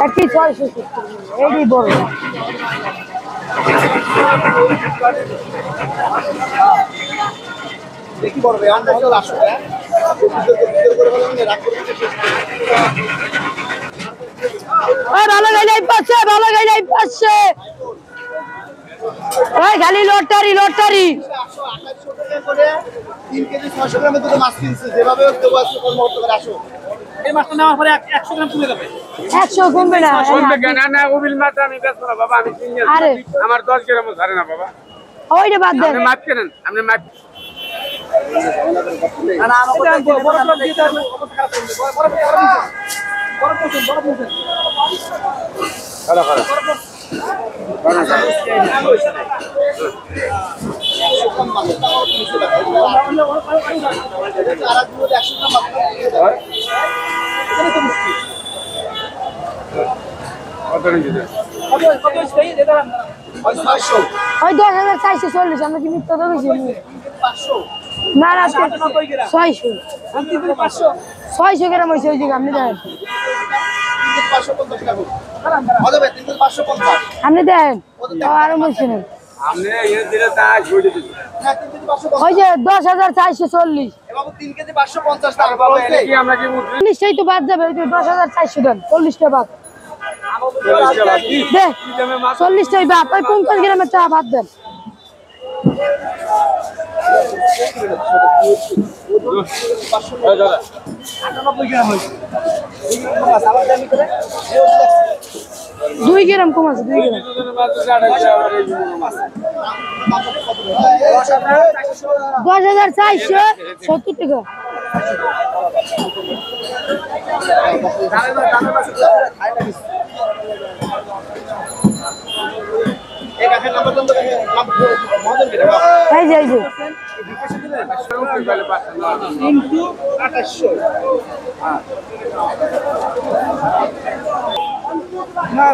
একটি 670 এইটি বড় দেখি বড় ভাই আমরা তো আসো হ্যাঁ ভালো গাইলাই পাচ্ছে ভালো গাইলাই পাচ্ছে ওই খালি লটারি লটারি 2800 টাকা করে 3 কেজি 600 গ্রামের দুটো মাছ কিনছে যেভাবে দেবো আজকে কর্মরত করে আসো এই মাছটা নেওয়ার পরে 100 গ্রাম কমে যাবে 100 কমবে না না না উবিল মাছ আমি বেচবো না বাবা আমি কিনে আরে আমার 10 গ্রামও ধরে না বাবা ওইটা বাদ দেন আপনি মাছ কেনেন আপনি মাছ না আমাকে বড় প্লট দিতে হবে অবস্থা খারাপ করবে বড় খারাপ খারাপ ওই 10,440 আমরা কি মিথ্যা ধরেছি না না 600 গ্রাম হয়েছে ওই জায়গা আপনি দেন আপনি দেন আরো বলছি না আপনি এর দিলে তা ছুটে দিন ওই যে 10,440 কি আমরা কি উঠবে 40টাই তো বাদ যাবে ওই যে 10,400 দেন 40টা বাদ দে 40টাই বাদ ওই 50 গ্রামের চা বাদ দেন দুই গ্রাম কম আছে 2 গ্রাম 10,470 টাকা এই যে কিন্তু 2800 না